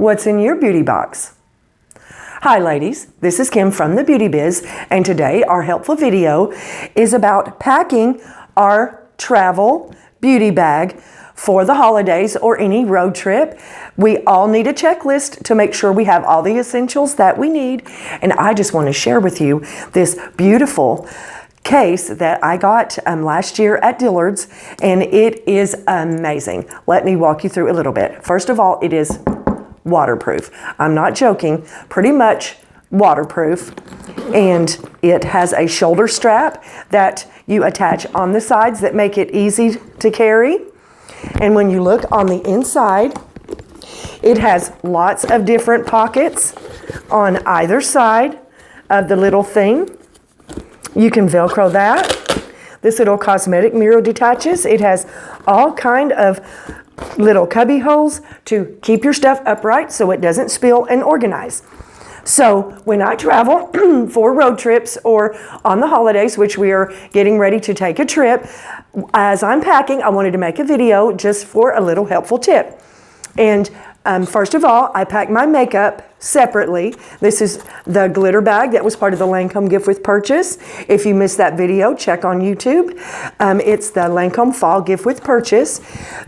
What's in your beauty box? Hi ladies, this is Kim from the Beauty Biz, and today our helpful video is about packing our travel beauty bag for the holidays or any road trip. We all need a checklist to make sure we have all the essentials that we need, and I just want to share with you this beautiful case that I got last year at Dillard's, and it is amazing. Let me walk you through a little bit. First of all, it is waterproof. I'm not joking, pretty much waterproof. And it has a shoulder strap that you attach on the sides that make it easy to carry. And when you look on the inside, it has lots of different pockets on either side of the little thing. You can Velcro that. This little cosmetic mirror detaches. It has all kind of little cubby holes to keep your stuff upright so it doesn't spill and organize. So when I travel for road trips or on the holidays, which we are getting ready to take a trip, as I'm packing, I wanted to make a video just for a little helpful tip. And first of all, I pack my makeup separately. This is the glitter bag that was part of the Lancome gift with purchase. If you missed that video, check on YouTube. It's the Lancome fall gift with purchase.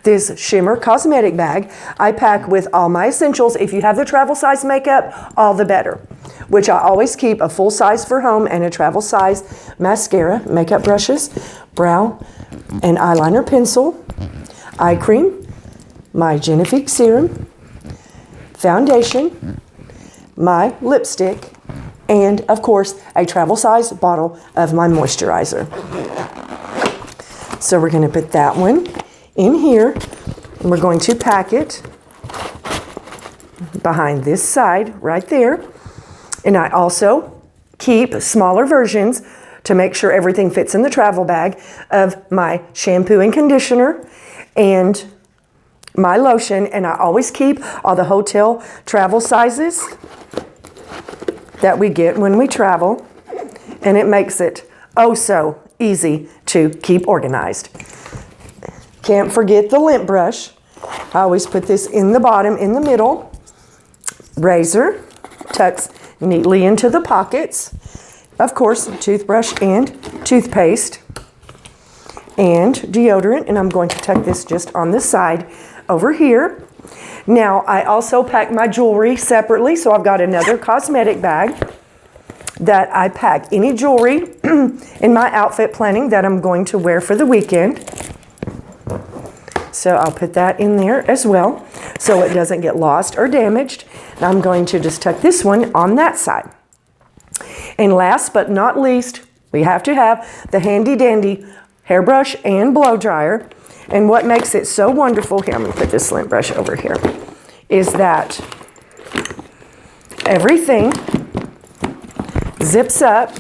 This shimmer cosmetic bag I pack with all my essentials. If you have the travel size makeup, all the better. Which I always keep a full size for home and a travel size mascara, makeup brushes, brow and eyeliner pencil, eye cream, my Genifique serum, foundation, my lipstick, and of course a travel size bottle of my moisturizer. So we're going to put that one in here, and we're going to pack it behind this side right there. And I also keep smaller versions to make sure everything fits in the travel bag of my shampoo and conditioner and my lotion, and I always keep all the hotel travel sizes that we get when we travel, and it makes it oh so easy to keep organized. Can't forget the lint brush. I always put this in the bottom, in the middle. Razor tucks neatly into the pockets. Of course, toothbrush and toothpaste and deodorant, and I'm going to tuck this just on the side over here. Now, I also pack my jewelry separately, so I've got another cosmetic bag that I pack any jewelry in my outfit planning that I'm going to wear for the weekend. So I'll put that in there as well so it doesn't get lost or damaged. Now I'm going to just tuck this one on that side. And last but not least, we have to have the handy dandy hairbrush and blow dryer. And what makes it so wonderful, here, I'm going to put this lint brush over here, is that everything zips up.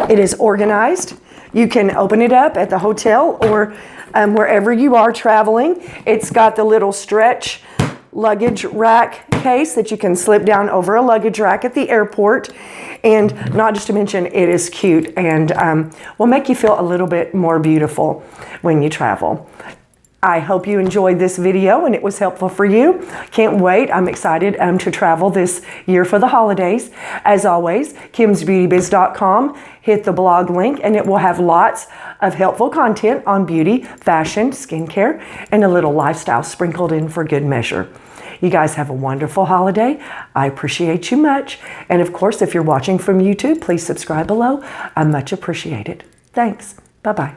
It is organized. You can open it up at the hotel or wherever you are traveling. It's got the little stretch luggage rack case that you can slip down over a luggage rack at the airport. And not just to mention, it is cute and will make you feel a little bit more beautiful when you travel. I hope you enjoyed this video and it was helpful for you. Can't wait. I'm excited to travel this year for the holidays. As always, kimsbeautybiz.com. Hit the blog link and it will have lots of helpful content on beauty, fashion, skincare, and a little lifestyle sprinkled in for good measure. You guys have a wonderful holiday. I appreciate you much. And of course, if you're watching from YouTube, please subscribe below. I much appreciate it. Thanks. Bye-bye.